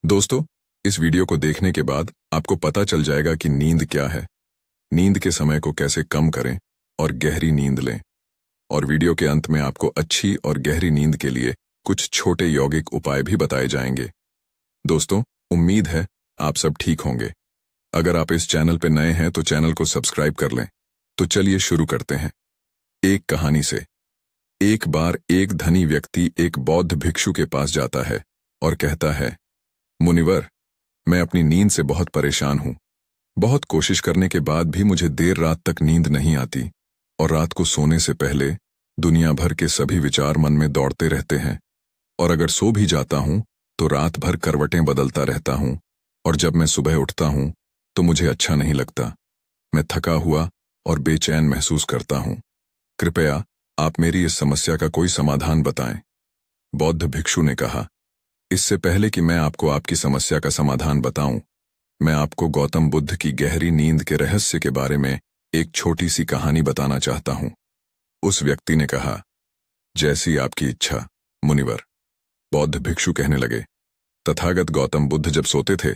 दोस्तों, इस वीडियो को देखने के बाद आपको पता चल जाएगा कि नींद क्या है, नींद के समय को कैसे कम करें और गहरी नींद लें। और वीडियो के अंत में आपको अच्छी और गहरी नींद के लिए कुछ छोटे यौगिक उपाय भी बताए जाएंगे। दोस्तों, उम्मीद है आप सब ठीक होंगे। अगर आप इस चैनल पर नए हैं तो चैनल को सब्सक्राइब कर लें। तो चलिए शुरू करते हैं। एक कहानी से। एक बार एक धनी व्यक्ति एक बौद्ध भिक्षु के पास जाता है और कहता है, मुनिवर, मैं अपनी नींद से बहुत परेशान हूं। बहुत कोशिश करने के बाद भी मुझे देर रात तक नींद नहीं आती और रात को सोने से पहले दुनिया भर के सभी विचार मन में दौड़ते रहते हैं। और अगर सो भी जाता हूं तो रात भर करवटें बदलता रहता हूं और जब मैं सुबह उठता हूं तो मुझे अच्छा नहीं लगता। मैं थका हुआ और बेचैन महसूस करता हूं। कृपया आप मेरी इस समस्या का कोई समाधान बताएं। बौद्ध भिक्षु ने कहा, इससे पहले कि मैं आपको आपकी समस्या का समाधान बताऊं, मैं आपको गौतम बुद्ध की गहरी नींद के रहस्य के बारे में एक छोटी सी कहानी बताना चाहता हूं। उस व्यक्ति ने कहा, जैसी आपकी इच्छा मुनिवर। बौद्ध भिक्षु कहने लगे, तथागत गौतम बुद्ध जब सोते थे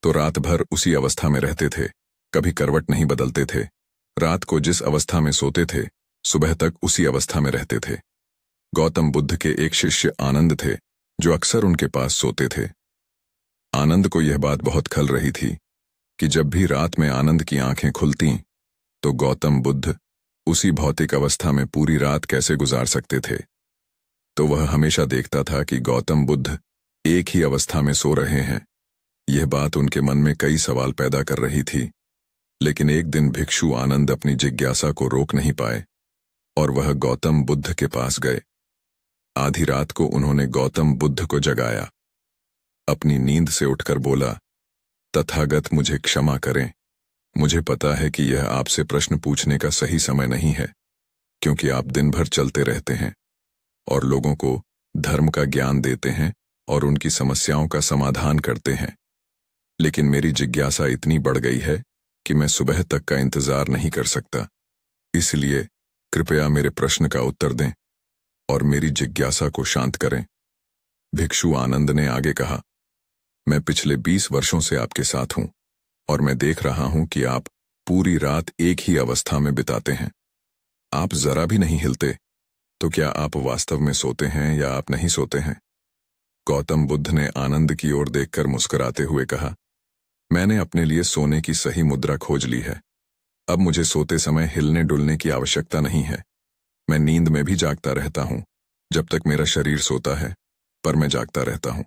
तो रात भर उसी अवस्था में रहते थे, कभी करवट नहीं बदलते थे। रात को जिस अवस्था में सोते थे सुबह तक उसी अवस्था में रहते थे। गौतम बुद्ध के एक शिष्य आनंद थे जो अक्सर उनके पास सोते थे। आनंद को यह बात बहुत खल रही थी कि जब भी रात में आनंद की आंखें खुलतीं तो गौतम बुद्ध उसी भौतिक अवस्था में पूरी रात कैसे गुजार सकते थे। तो वह हमेशा देखता था कि गौतम बुद्ध एक ही अवस्था में सो रहे हैं। यह बात उनके मन में कई सवाल पैदा कर रही थी। लेकिन एक दिन भिक्षु आनंद अपनी जिज्ञासा को रोक नहीं पाए और वह गौतम बुद्ध के पास गए। आधी रात को उन्होंने गौतम बुद्ध को जगाया। अपनी नींद से उठकर बोला, तथागत मुझे क्षमा करें। मुझे पता है कि यह आपसे प्रश्न पूछने का सही समय नहीं है, क्योंकि आप दिन भर चलते रहते हैं और लोगों को धर्म का ज्ञान देते हैं और उनकी समस्याओं का समाधान करते हैं। लेकिन मेरी जिज्ञासा इतनी बढ़ गई है कि मैं सुबह तक का इंतजार नहीं कर सकता। इसलिए कृपया मेरे प्रश्न का उत्तर दें और मेरी जिज्ञासा को शांत करें। भिक्षु आनंद ने आगे कहा, मैं पिछले 20 वर्षों से आपके साथ हूं और मैं देख रहा हूं कि आप पूरी रात एक ही अवस्था में बिताते हैं। आप जरा भी नहीं हिलते। तो क्या आप वास्तव में सोते हैं या आप नहीं सोते हैं? गौतम बुद्ध ने आनंद की ओर देखकर मुस्कुराते हुए कहा, मैंने अपने लिए सोने की सही मुद्रा खोज ली है। अब मुझे सोते समय हिलने डुलने की आवश्यकता नहीं है। मैं नींद में भी जागता रहता हूं। जब तक मेरा शरीर सोता है, पर मैं जागता रहता हूं।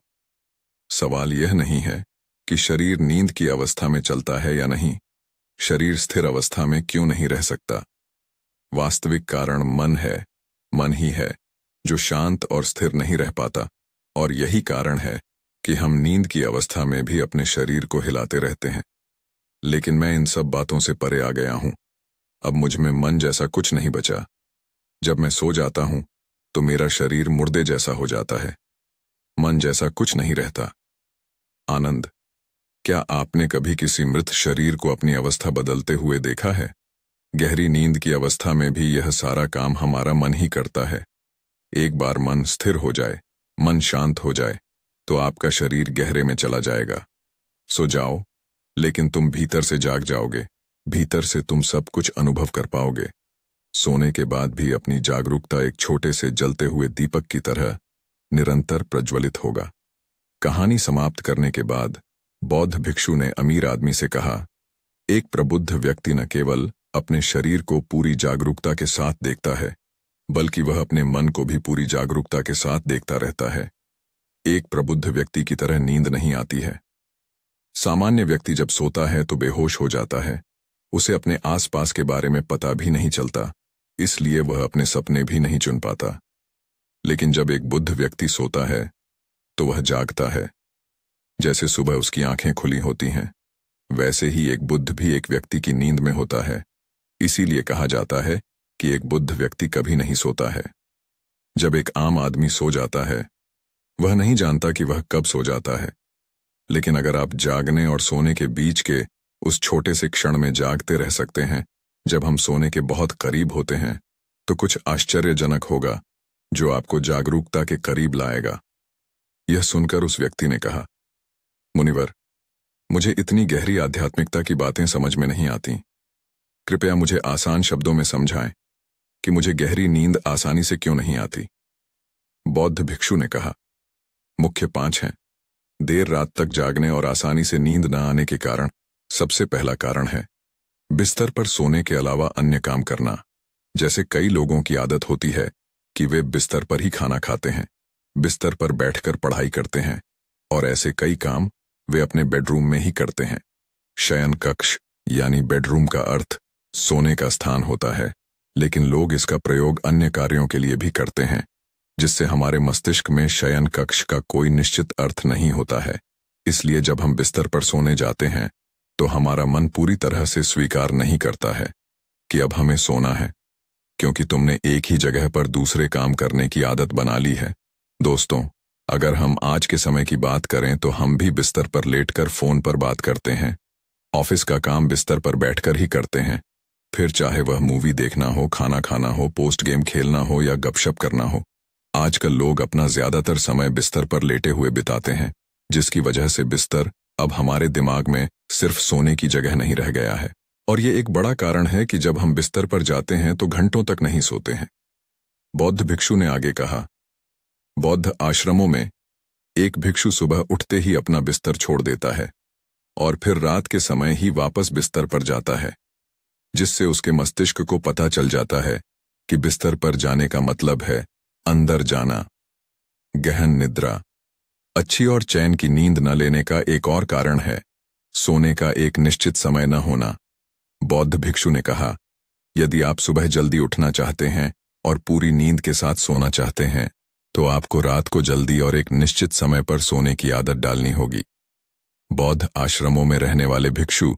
सवाल यह नहीं है कि शरीर नींद की अवस्था में चलता है या नहीं, शरीर स्थिर अवस्था में क्यों नहीं रह सकता। वास्तविक कारण मन है। मन ही है जो शांत और स्थिर नहीं रह पाता। और यही कारण है कि हम नींद की अवस्था में भी अपने शरीर को हिलाते रहते हैं। लेकिन मैं इन सब बातों से परे आ गया हूं। अब मुझ में मन जैसा कुछ नहीं बचा। जब मैं सो जाता हूं तो मेरा शरीर मुर्दे जैसा हो जाता है। मन जैसा कुछ नहीं रहता। आनंद, क्या आपने कभी किसी मृत शरीर को अपनी अवस्था बदलते हुए देखा है? गहरी नींद की अवस्था में भी यह सारा काम हमारा मन ही करता है। एक बार मन स्थिर हो जाए, मन शांत हो जाए, तो आपका शरीर गहरे में चला जाएगा। सो जाओ, लेकिन तुम भीतर से जाग जाओगे। भीतर से तुम सब कुछ अनुभव कर पाओगे। सोने के बाद भी अपनी जागरूकता एक छोटे से जलते हुए दीपक की तरह निरंतर प्रज्वलित होगा। कहानी समाप्त करने के बाद बौद्ध भिक्षु ने अमीर आदमी से कहा, एक प्रबुद्ध व्यक्ति न केवल अपने शरीर को पूरी जागरूकता के साथ देखता है, बल्कि वह अपने मन को भी पूरी जागरूकता के साथ देखता रहता है। एक प्रबुद्ध व्यक्ति की तरह नींद नहीं आती है। सामान्य व्यक्ति जब सोता है तो बेहोश हो जाता है। उसे अपने आसपास के बारे में पता भी नहीं चलता, इसलिए वह अपने सपने भी नहीं चुन पाता। लेकिन जब एक बुद्ध व्यक्ति सोता है तो वह जागता है। जैसे सुबह उसकी आंखें खुली होती हैं, वैसे ही एक बुद्ध भी एक व्यक्ति की नींद में होता है। इसीलिए कहा जाता है कि एक बुद्ध व्यक्ति कभी नहीं सोता है। जब एक आम आदमी सो जाता है, वह नहीं जानता कि वह कब सो जाता है। लेकिन अगर आप जागने और सोने के बीच के उस छोटे से क्षण में जागते रह सकते हैं, जब हम सोने के बहुत करीब होते हैं, तो कुछ आश्चर्यजनक होगा जो आपको जागरूकता के करीब लाएगा। यह सुनकर उस व्यक्ति ने कहा, मुनिवर, मुझे इतनी गहरी आध्यात्मिकता की बातें समझ में नहीं आती। कृपया मुझे आसान शब्दों में समझाएं कि मुझे गहरी नींद आसानी से क्यों नहीं आती। बौद्ध भिक्षु ने कहा, मुख्य 5 हैं। देर रात तक जागने और आसानी से नींद न आने के कारण सबसे पहला कारण है बिस्तर पर सोने के अलावा अन्य काम करना। जैसे कई लोगों की आदत होती है कि वे बिस्तर पर ही खाना खाते हैं, बिस्तर पर बैठकर पढ़ाई करते हैं और ऐसे कई काम वे अपने बेडरूम में ही करते हैं। शयन कक्ष यानी बेडरूम का अर्थ सोने का स्थान होता है, लेकिन लोग इसका प्रयोग अन्य कार्यों के लिए भी करते हैं, जिससे हमारे मस्तिष्क में शयन कक्ष का कोई निश्चित अर्थ नहीं होता है। इसलिए जब हम बिस्तर पर सोने जाते हैं तो हमारा मन पूरी तरह से स्वीकार नहीं करता है कि अब हमें सोना है, क्योंकि तुमने एक ही जगह पर दूसरे काम करने की आदत बना ली है। दोस्तों, अगर हम आज के समय की बात करें तो हम भी बिस्तर पर लेटकर फोन पर बात करते हैं, ऑफिस का काम बिस्तर पर बैठकर ही करते हैं, फिर चाहे वह मूवी देखना हो, खाना खाना हो, पोस्ट गेम खेलना हो या गपशप करना हो। आजकल लोग अपना ज्यादातर समय बिस्तर पर लेटे हुए बिताते हैं, जिसकी वजह से बिस्तर अब हमारे दिमाग में सिर्फ सोने की जगह नहीं रह गया है। और ये एक बड़ा कारण है कि जब हम बिस्तर पर जाते हैं तो घंटों तक नहीं सोते हैं। बौद्ध भिक्षु ने आगे कहा, बौद्ध आश्रमों में एक भिक्षु सुबह उठते ही अपना बिस्तर छोड़ देता है और फिर रात के समय ही वापस बिस्तर पर जाता है, जिससे उसके मस्तिष्क को पता चल जाता है कि बिस्तर पर जाने का मतलब है अंदर जाना। गहन निद्रा। अच्छी और चैन की नींद न लेने का एक और कारण है सोने का एक निश्चित समय न होना। बौद्ध भिक्षु ने कहा, यदि आप सुबह जल्दी उठना चाहते हैं और पूरी नींद के साथ सोना चाहते हैं तो आपको रात को जल्दी और एक निश्चित समय पर सोने की आदत डालनी होगी। बौद्ध आश्रमों में रहने वाले भिक्षु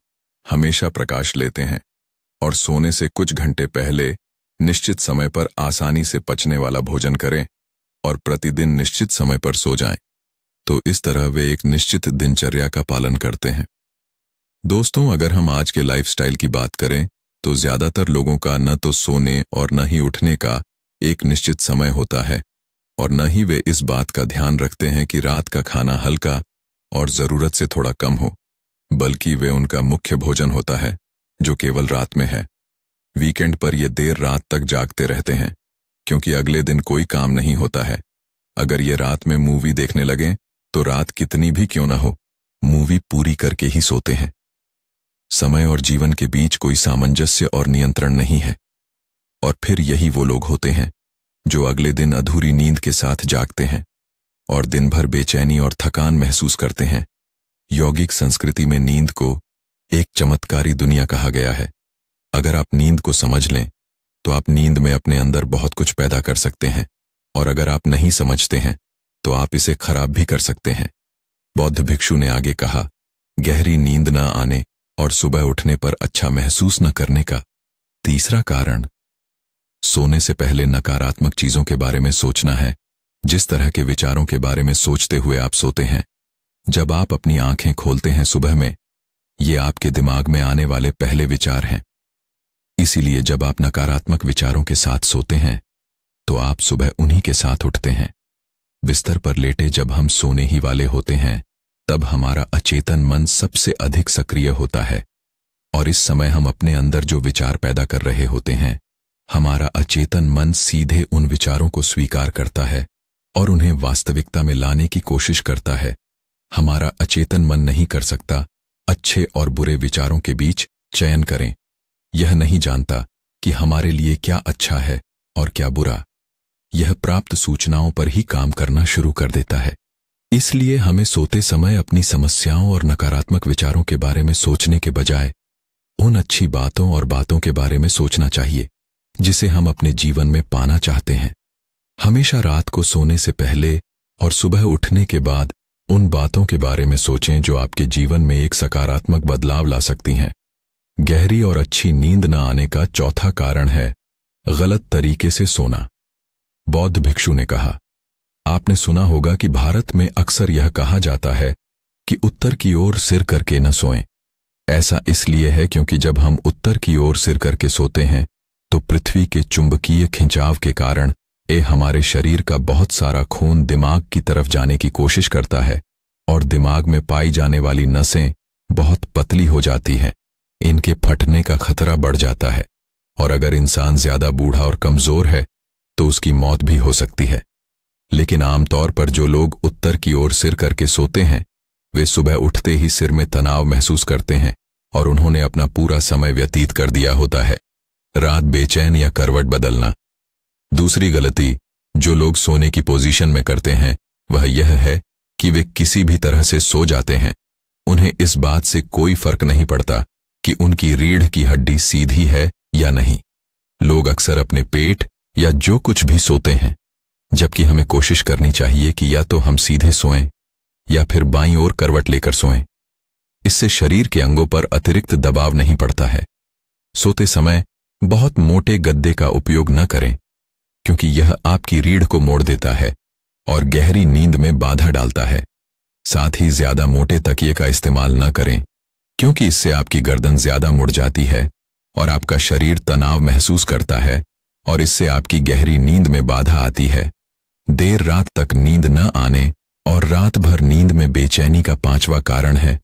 हमेशा प्रकाश लेते हैं और सोने से कुछ घंटे पहले निश्चित समय पर आसानी से पचने वाला भोजन करें और प्रतिदिन निश्चित समय पर सो जाएं। तो इस तरह वे एक निश्चित दिनचर्या का पालन करते हैं। दोस्तों, अगर हम आज के लाइफस्टाइल की बात करें तो ज्यादातर लोगों का न तो सोने और न ही उठने का एक निश्चित समय होता है और न ही वे इस बात का ध्यान रखते हैं कि रात का खाना हल्का और जरूरत से थोड़ा कम हो, बल्कि वे उनका मुख्य भोजन होता है जो केवल रात में है। वीकेंड पर ये देर रात तक जागते रहते हैं क्योंकि अगले दिन कोई काम नहीं होता है। अगर ये रात में मूवी देखने लगें तो रात कितनी भी क्यों ना हो, मूवी पूरी करके ही सोते हैं। समय और जीवन के बीच कोई सामंजस्य और नियंत्रण नहीं है। और फिर यही वो लोग होते हैं जो अगले दिन अधूरी नींद के साथ जागते हैं और दिन भर बेचैनी और थकान महसूस करते हैं। यौगिक संस्कृति में नींद को एक चमत्कारी दुनिया कहा गया है। अगर आप नींद को समझ लें तो आप नींद में अपने अंदर बहुत कुछ पैदा कर सकते हैं, और अगर आप नहीं समझते हैं तो आप इसे खराब भी कर सकते हैं। बौद्ध भिक्षु ने आगे कहा, गहरी नींद न आने और सुबह उठने पर अच्छा महसूस न करने का तीसरा कारण सोने से पहले नकारात्मक चीजों के बारे में सोचना है। जिस तरह के विचारों के बारे में सोचते हुए आप सोते हैं, जब आप अपनी आंखें खोलते हैं सुबह में, ये आपके दिमाग में आने वाले पहले विचार हैं। इसीलिए जब आप नकारात्मक विचारों के साथ सोते हैं तो आप सुबह उन्हीं के साथ उठते हैं। बिस्तर पर लेटे जब हम सोने ही वाले होते हैं तब हमारा अचेतन मन सबसे अधिक सक्रिय होता है, और इस समय हम अपने अंदर जो विचार पैदा कर रहे होते हैं, हमारा अचेतन मन सीधे उन विचारों को स्वीकार करता है और उन्हें वास्तविकता में लाने की कोशिश करता है। हमारा अचेतन मन नहीं कर सकता अच्छे और बुरे विचारों के बीच चयन करें। यह नहीं जानता कि हमारे लिए क्या अच्छा है और क्या बुरा। यह प्राप्त सूचनाओं पर ही काम करना शुरू कर देता है। इसलिए हमें सोते समय अपनी समस्याओं और नकारात्मक विचारों के बारे में सोचने के बजाय उन अच्छी बातों और बातों के बारे में सोचना चाहिए जिसे हम अपने जीवन में पाना चाहते हैं। हमेशा रात को सोने से पहले और सुबह उठने के बाद उन बातों के बारे में सोचें जो आपके जीवन में एक सकारात्मक बदलाव ला सकती हैं। गहरी और अच्छी नींद न आने का चौथा कारण है गलत तरीके से सोना। बौद्ध भिक्षु ने कहा, आपने सुना होगा कि भारत में अक्सर यह कहा जाता है कि उत्तर की ओर सिर करके न सोएं। ऐसा इसलिए है क्योंकि जब हम उत्तर की ओर सिर करके सोते हैं तो पृथ्वी के चुंबकीय खिंचाव के कारण हमारे शरीर का बहुत सारा खून दिमाग की तरफ जाने की कोशिश करता है और दिमाग में पाई जाने वाली नसें बहुत पतली हो जाती हैं। इनके फटने का खतरा बढ़ जाता है और अगर इंसान ज्यादा बूढ़ा और कमजोर है तो उसकी मौत भी हो सकती है। लेकिन आमतौर पर जो लोग उत्तर की ओर सिर करके सोते हैं वे सुबह उठते ही सिर में तनाव महसूस करते हैं और उन्होंने अपना पूरा समय व्यतीत कर दिया होता है। रात बेचैन या करवट बदलना। दूसरी गलती जो लोग सोने की पोजीशन में करते हैं वह यह है कि वे किसी भी तरह से सो जाते हैं। उन्हें इस बात से कोई फर्क नहीं पड़ता कि उनकी रीढ़ की हड्डी सीधी है या नहीं। लोग अक्सर अपने पेट या जो कुछ भी सोते हैं, जबकि हमें कोशिश करनी चाहिए कि या तो हम सीधे सोएं या फिर बाईं ओर करवट लेकर सोएं। इससे शरीर के अंगों पर अतिरिक्त दबाव नहीं पड़ता है। सोते समय बहुत मोटे गद्दे का उपयोग न करें क्योंकि यह आपकी रीढ़ को मोड़ देता है और गहरी नींद में बाधा डालता है। साथ ही ज्यादा मोटे तकिए का इस्तेमाल न करें क्योंकि इससे आपकी गर्दन ज्यादा मुड़ जाती है और आपका शरीर तनाव महसूस करता है और इससे आपकी गहरी नींद में बाधा आती है। देर रात तक नींद न आने और रात भर नींद में बेचैनी का 5वां कारण है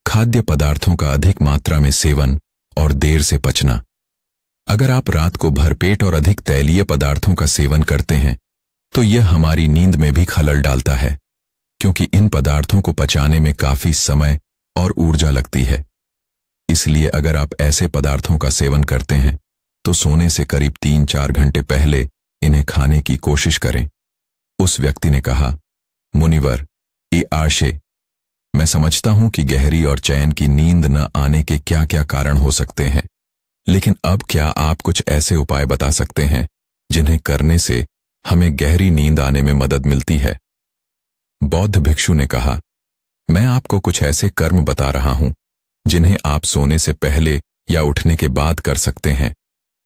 खाद्य पदार्थों का अधिक मात्रा में सेवन और देर से पचना। अगर आप रात को भरपेट और अधिक तैलीय पदार्थों का सेवन करते हैं तो यह हमारी नींद में भी खलल डालता है क्योंकि इन पदार्थों को पचाने में काफी समय और ऊर्जा लगती है। इसलिए अगर आप ऐसे पदार्थों का सेवन करते हैं तो सोने से करीब 3-4 घंटे पहले इन्हें खाने की कोशिश करें। उस व्यक्ति ने कहा, मुनिवर ए आशे, मैं समझता हूं कि गहरी और चैन की नींद न आने के क्या क्या कारण हो सकते हैं, लेकिन अब क्या आप कुछ ऐसे उपाय बता सकते हैं जिन्हें करने से हमें गहरी नींद आने में मदद मिलती है? बौद्ध भिक्षु ने कहा, मैं आपको कुछ ऐसे कर्म बता रहा हूं जिन्हें आप सोने से पहले या उठने के बाद कर सकते हैं,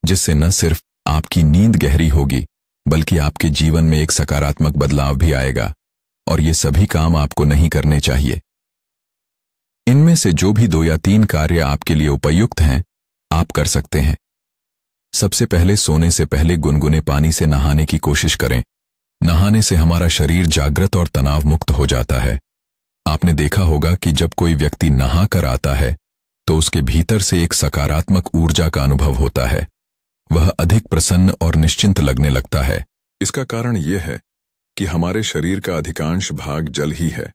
जिससे न सिर्फ आपकी नींद गहरी होगी बल्कि आपके जीवन में एक सकारात्मक बदलाव भी आएगा। और ये सभी काम आपको नहीं करने चाहिए। इनमें से जो भी 2 या 3 कार्य आपके लिए उपयुक्त हैं आप कर सकते हैं। सबसे पहले सोने से पहले गुनगुने पानी से नहाने की कोशिश करें। नहाने से हमारा शरीर जागृत और तनाव मुक्त हो जाता है। आपने देखा होगा कि जब कोई व्यक्ति नहा कर आता है तो उसके भीतर से एक सकारात्मक ऊर्जा का अनुभव होता है। वह अधिक प्रसन्न और निश्चिंत लगने लगता है। इसका कारण यह है कि हमारे शरीर का अधिकांश भाग जल ही है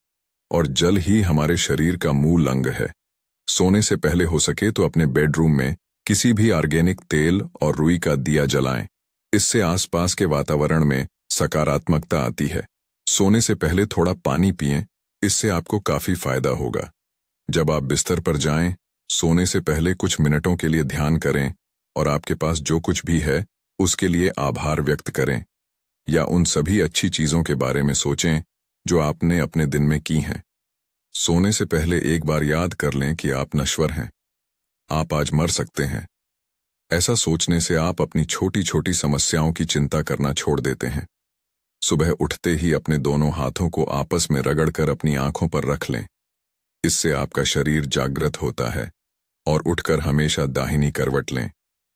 और जल ही हमारे शरीर का मूल अंग है। सोने से पहले हो सके तो अपने बेडरूम में किसी भी ऑर्गेनिक तेल और रुई का दिया जलाएं। इससे आसपास के वातावरण में सकारात्मकता आती है। सोने से पहले थोड़ा पानी पिएं, इससे आपको काफी फायदा होगा। जब आप बिस्तर पर जाएं, सोने से पहले कुछ मिनटों के लिए ध्यान करें और आपके पास जो कुछ भी है उसके लिए आभार व्यक्त करें या उन सभी अच्छी चीजों के बारे में सोचें जो आपने अपने दिन में की हैं। सोने से पहले एक बार याद कर लें कि आप नश्वर हैं, आप आज मर सकते हैं। ऐसा सोचने से आप अपनी छोटी छोटी समस्याओं की चिंता करना छोड़ देते हैं। सुबह उठते ही अपने दोनों हाथों को आपस में रगड़कर अपनी आंखों पर रख लें। इससे आपका शरीर जागृत होता है। और उठकर हमेशा दाहिनी करवट लें।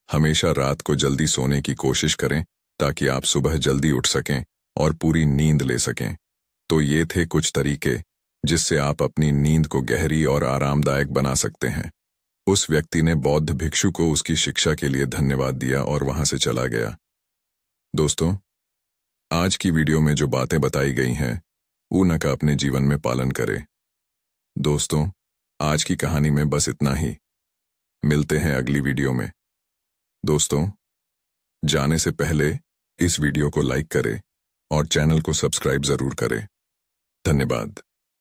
हमेशा रात को जल्दी सोने की कोशिश करें ताकि आप सुबह जल्दी उठ सकें और पूरी नींद ले सकें। तो ये थे कुछ तरीके जिससे आप अपनी नींद को गहरी और आरामदायक बना सकते हैं। उस व्यक्ति ने बौद्ध भिक्षु को उसकी शिक्षा के लिए धन्यवाद दिया और वहां से चला गया। दोस्तों, आज की वीडियो में जो बातें बताई गई हैं उनका अपने जीवन में पालन करें। दोस्तों, आज की कहानी में बस इतना ही। मिलते हैं अगली वीडियो में। दोस्तों, जाने से पहले इस वीडियो को लाइक करें और चैनल को सब्सक्राइब जरूर करें। धन्यवाद।